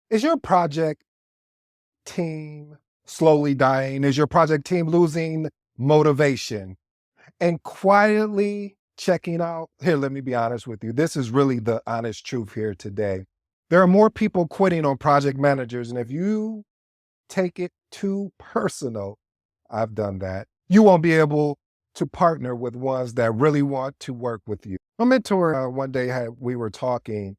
Is your project team slowly dying? Is your project team losing motivation and quietly checking out? Here, let me be honest with you. This is really the honest truth here today. There are more people quitting on project managers. And if you take it too personal, I've done that. You won't be able to partner with ones that really want to work with you. My mentor, one day we were talking,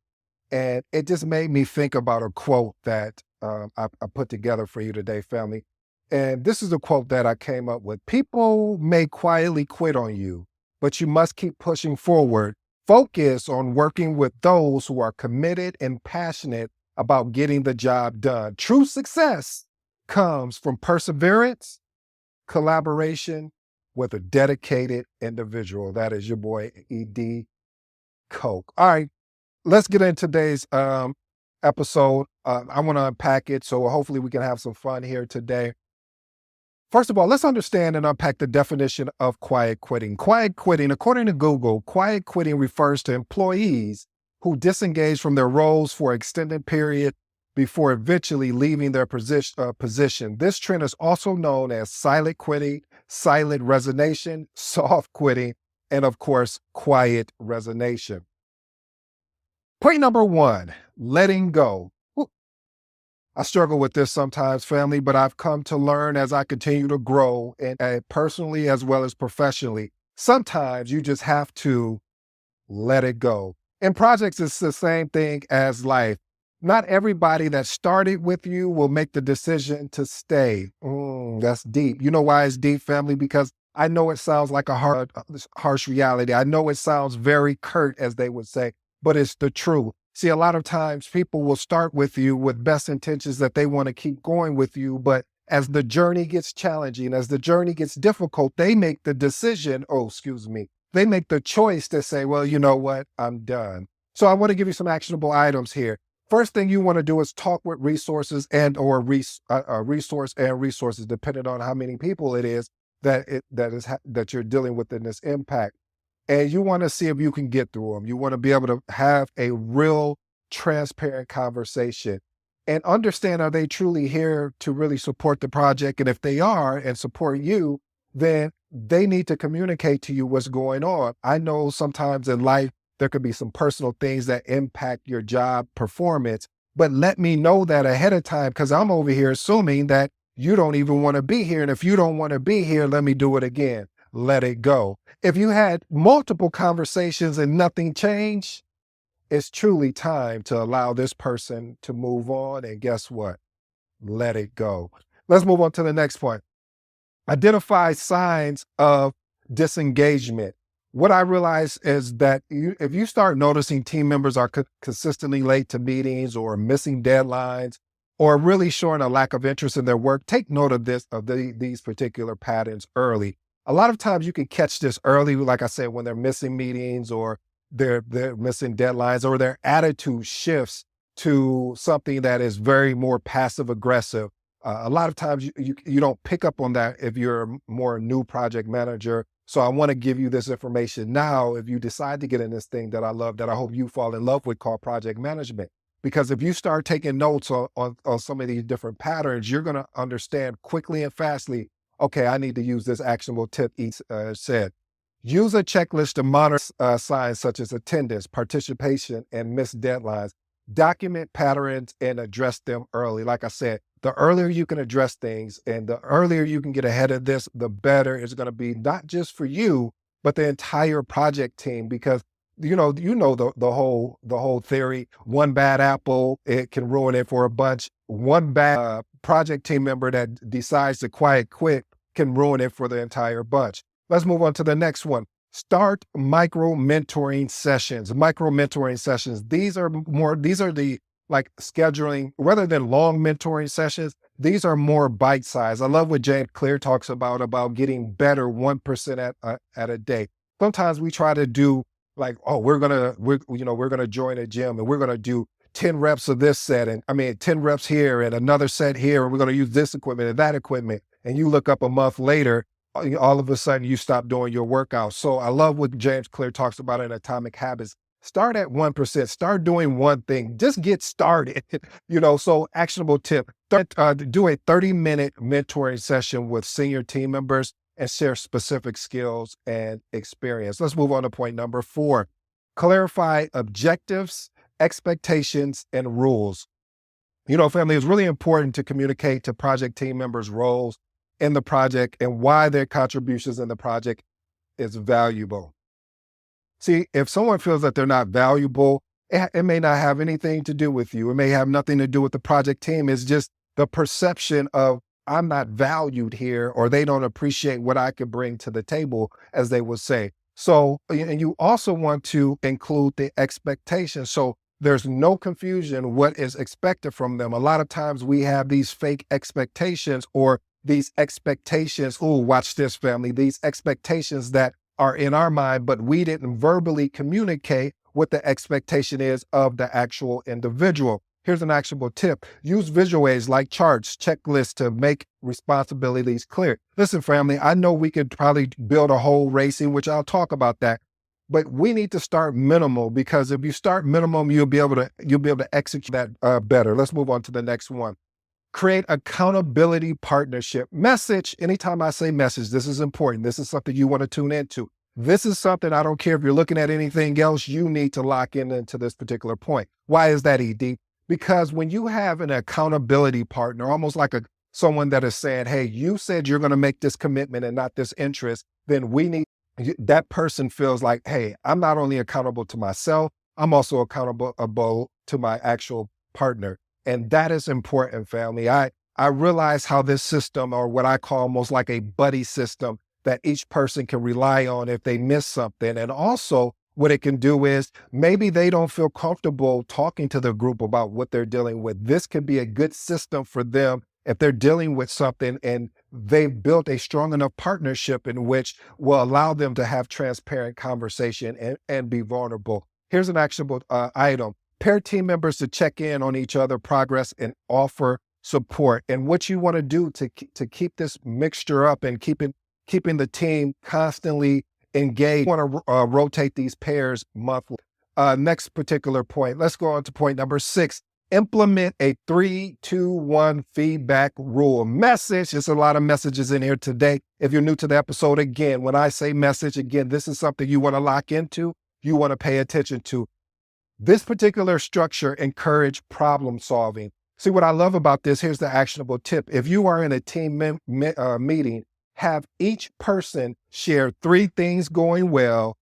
and it just made me think about a quote that I put together for you today, family. And this is a quote that I came up with. People may quietly quit on you, but you must keep pushing forward. Focus on working with those who are committed and passionate about getting the job done. True success comes from perseverance, collaboration with a dedicated individual. That is your boy, E.D. Coke. All right, let's get into today's episode. I want to unpack it, so hopefully we can have some fun here today. First of all, let's understand and unpack the definition of quiet quitting. Quiet quitting, according to Google, quiet quitting refers to employees who disengage from their roles for an extended period before eventually leaving their position. This trend is also known as silent quitting, silent resignation, soft quitting, and of course, quiet resignation. Point number one, letting go. I struggle with this sometimes, family, but I've come to learn as I continue to grow and personally as well as professionally. Sometimes you just have to let it go. In projects, it's the same thing as life. Not everybody that started with you will make the decision to stay. That's deep. You know why it's deep, family? Because I know it sounds like a harsh reality. I know it sounds very curt, as they would say, but it's the truth. See, a lot of times people will start with you with best intentions that they want to keep going with you. But as the journey gets challenging, as the journey gets difficult, they make the decision, they make the choice to say, well, you know what, I'm done. So I want to give you some actionable items here. First thing you want to do is talk with resources or resource and resources, depending on how many people it is that you're dealing with in this impact. And you want to see if you can get through them. You want to be able to have a real transparent conversation and understand, are they truly here to really support the project? And if they are and support you, then they need to communicate to you what's going on. I know sometimes in life, there could be some personal things that impact your job performance, but let me know that ahead of time, because I'm over here assuming that you don't even want to be here. And if you don't want to be here, let me do it again. Let it go. If you had multiple conversations and nothing changed, it's truly time to allow this person to move on. And guess what? Let it go. Let's move on to the next point. Identify signs of disengagement. What I realize is that if you start noticing team members are consistently late to meetings or missing deadlines or really showing a lack of interest in their work, take note of these particular patterns early. A lot of times you can catch this early, like I said, when they're missing meetings or they're missing deadlines or their attitude shifts to something that is very more passive aggressive. A lot of times you don't pick up on that if you're more a new project manager. So I want to give you this information now if you decide to get in this thing that I love, that I hope you fall in love with, called project management. Because if you start taking notes on some of these different patterns, you're going to understand quickly and fastly, okay, I need to use this actionable tip each said. Use a checklist to monitor signs such as attendance, participation, and missed deadlines. Document patterns and address them early. Like I said, the earlier you can address things and the earlier you can get ahead of this, the better it's going to be, not just for you, but the entire project team. Because the whole theory. One bad apple, it can ruin it for a bunch. One bad project team member that decides to quiet quit can ruin it for the entire bunch. Let's move on to the next one. Start micro mentoring sessions. Micro mentoring sessions. These are the like scheduling, rather than long mentoring sessions. These are more bite size. I love what James Clear talks about getting better 1% at a day. Sometimes we try to do like, oh, we're gonna join a gym and we're gonna do 10 reps of this set, and 10 reps here and another set here, and we're gonna use this equipment and that equipment. And you look up a month later, all of a sudden you stop doing your workout. So I love what James Clear talks about in Atomic Habits. Start at 1%. Start doing one thing. Just get started. So actionable tip, do a 30-minute mentoring session with senior team members and share specific skills and experience. Let's move on to point number 4. Clarify objectives, expectations, and rules. Family, it's really important to communicate to project team members' roles in the project and why their contributions in the project is valuable. See, if someone feels that they're not valuable, it may not have anything to do with you. It may have nothing to do with the project team. It's just the perception of I'm not valued here, or they don't appreciate what I could bring to the table, as they would say. So, and you also want to include the expectations. So there's no confusion what is expected from them. A lot of times we have these fake expectations, or these expectations. Oh, watch this, family. These expectations that are in our mind, but we didn't verbally communicate what the expectation is of the actual individual. Here's an actionable tip. Use visual aids like charts, checklists to make responsibilities clear. Listen, family, I know we could probably build a whole racing, which I'll talk about that, but we need to start minimal, because if you start minimum, you'll be able to execute that better. Let's move on to the next one. Create accountability partnership. Message. Anytime I say message, this is important. This is something you want to tune into. This is something, I don't care if you're looking at anything else, you need to lock into this particular point. Why is that, ED? Because when you have an accountability partner, almost like someone that is saying, hey, you said you're going to make this commitment and not this interest, then that person feels like, hey, I'm not only accountable to myself, I'm also accountable to my actual partner. And that is important, family. I realize how this system, or what I call almost like a buddy system, that each person can rely on if they miss something. And also what it can do is maybe they don't feel comfortable talking to the group about what they're dealing with. This could be a good system for them if they're dealing with something and they've built a strong enough partnership in which will allow them to have transparent conversation and be vulnerable. Here's an actionable item. Pair team members to check in on each other progress and offer support. And what you want to do to keep this mixture up and keeping the team constantly engaged, you want to rotate these pairs monthly. Next particular point, let's go on to point number 6. Implement a 3-2-1 feedback rule. Message. There's a lot of messages in here today. If you're new to the episode, again, when I say message, again, this is something you want to lock into, you want to pay attention to. This particular structure encourages problem solving. See, what I love about this, here's the actionable tip. If you are in a team meeting, have each person share 3 things going well,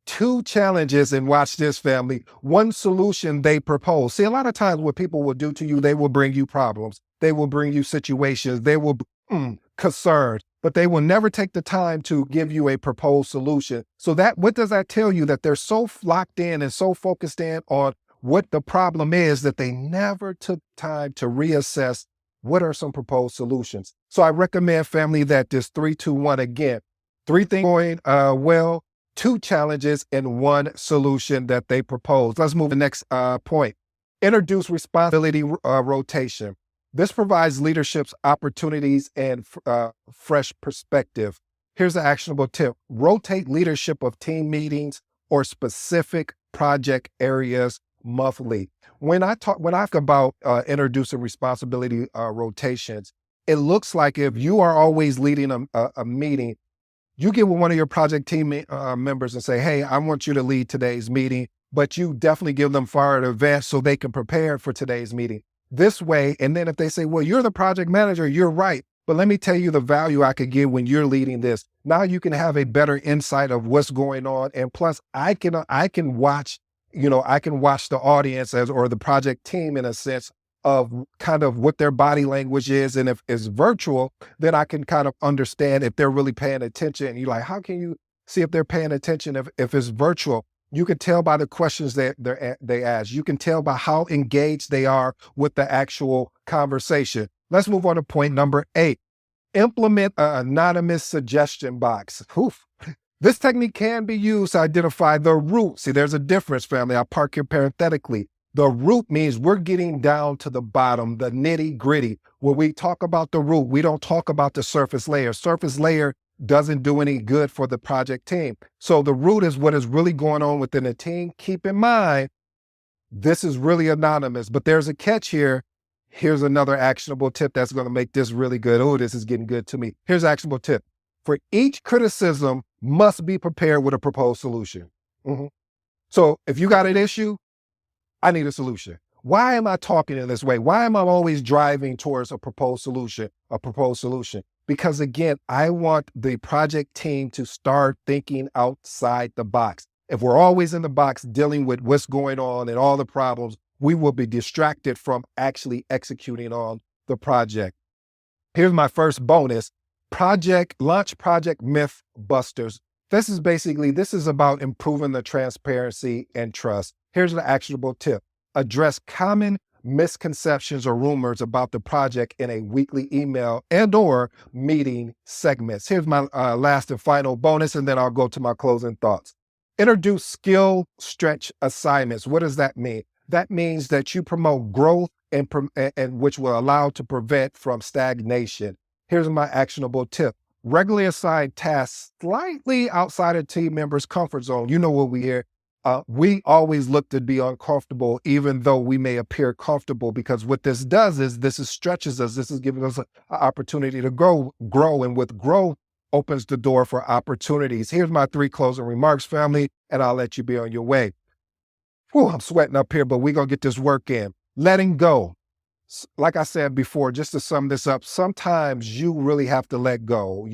2 challenges, and watch this, family, 1 solution they propose. See, a lot of times what people will do to you, they will bring you problems. They will bring you situations. They will concerns, but they will never take the time to give you a proposed solution. So what does that tell you? That they're so locked in and so focused in on what the problem is that they never took time to reassess what are some proposed solutions. So I recommend, family, that this 3-2-1, again, 3 things going well, 2 challenges, and 1 solution that they propose. Let's move to the next point. Introduce responsibility rotation. This provides leadership's opportunities and fresh perspective. Here's an actionable tip. Rotate leadership of team meetings or specific project areas monthly. When I talk about introducing responsibility rotations, it looks like if you are always leading a meeting, you get with one of your project team members and say, hey, I want you to lead today's meeting, but you definitely give them far in advance so they can prepare for today's meeting. This way, and then if they say, well, you're the project manager, you're right, but let me tell you the value I could give when you're leading this. Now you can have a better insight of what's going on. And plus I can watch, I can watch the audience or the project team in a sense of kind of what their body language is. And if it's virtual, then I can kind of understand if they're really paying attention. And you're like, how can you see if they're paying attention if it's virtual? You can tell by the questions that they ask. You can tell by how engaged they are with the actual conversation. Let's move on to point number 8. Implement an anonymous suggestion box. Oof. This technique can be used to identify the root. See, there's a difference, family. I'll park here parenthetically. The root means we're getting down to the bottom, the nitty gritty. When we talk about the root, we don't talk about the surface layer. Surface layer doesn't do any good for the project team. So the root is what is really going on within the team. Keep in mind, this is really anonymous, but there's a catch here. Here's another actionable tip that's going to make this really good. Oh, this is getting good to me. Here's an actionable tip. For each criticism must be prepared with a proposed solution. Mhm. So if you got an issue, I need a solution. Why am I talking in this way? Why am I always driving towards a proposed solution, Because again, I want the project team to start thinking outside the box. If we're always in the box dealing with what's going on and all the problems, we will be distracted from actually executing on the project. Here's my first bonus. Launch project myth busters. This is about improving the transparency and trust. Here's an actionable tip. Address common misconceptions or rumors about the project in a weekly email and or meeting segments. Here's my last and final bonus, and then I'll go to my closing thoughts. Introduce skill stretch assignments. What does that mean? That means that you promote growth and which will allow to prevent from stagnation. Here's my actionable tip. Regularly assign tasks slightly outside of team members' comfort zone. You know what we hear. We always look to be uncomfortable, even though we may appear comfortable, because what this does is stretches us. This is giving us an opportunity to grow, and with growth opens the door for opportunities. Here's my 3 closing remarks, family, and I'll let you be on your way. Whew, I'm sweating up here, but we're going to get this work in. Letting go. Like I said before, just to sum this up, sometimes you really have to let go.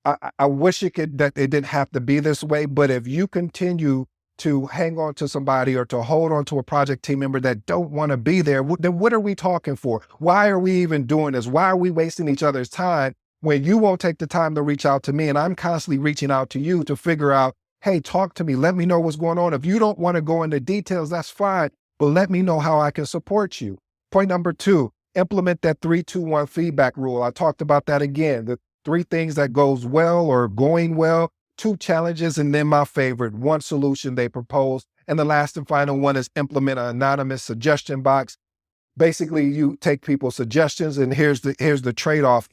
I wish that it didn't have to be this way, but if you continue to hang on to somebody or to hold on to a project team member that don't want to be there, then what are we talking for? Why are we even doing this? Why are we wasting each other's time when you won't take the time to reach out to me and I'm constantly reaching out to you to figure out, hey, talk to me. Let me know what's going on. If you don't want to go into details, that's fine, but let me know how I can support you. Point number 2, implement that 3-2-1 feedback rule. I talked about that again. The 3 things that goes well or going well, 2 challenges, and then my favorite, 1 solution they propose. And the last and final one is implement an anonymous suggestion box. Basically, you take people's suggestions, and here's the trade-off.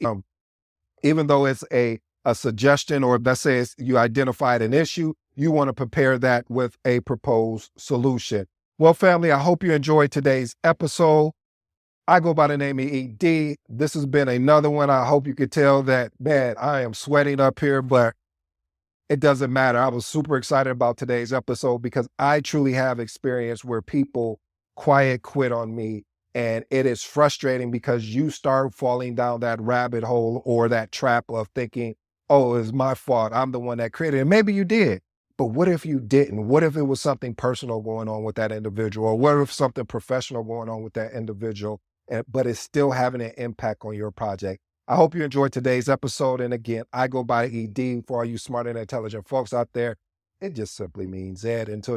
Even though it's a suggestion, or let's say you identified an issue, you want to prepare that with a proposed solution. Well, family, I hope you enjoyed today's episode. I go by the name of ED. This has been another one. I hope you could tell that, man, I am sweating up here, but it doesn't matter. I was super excited about today's episode because I truly have experience where people quiet quit on me. And it is frustrating because you start falling down that rabbit hole or that trap of thinking, oh, it's my fault. I'm the one that created it. Maybe you did. But what if you didn't? What if it was something personal going on with that individual? Or what if something professional going on with that individual, but it's still having an impact on your project? I hope you enjoyed today's episode. And again, I go by ED. For all you smart and intelligent folks out there, it just simply means Ed. Until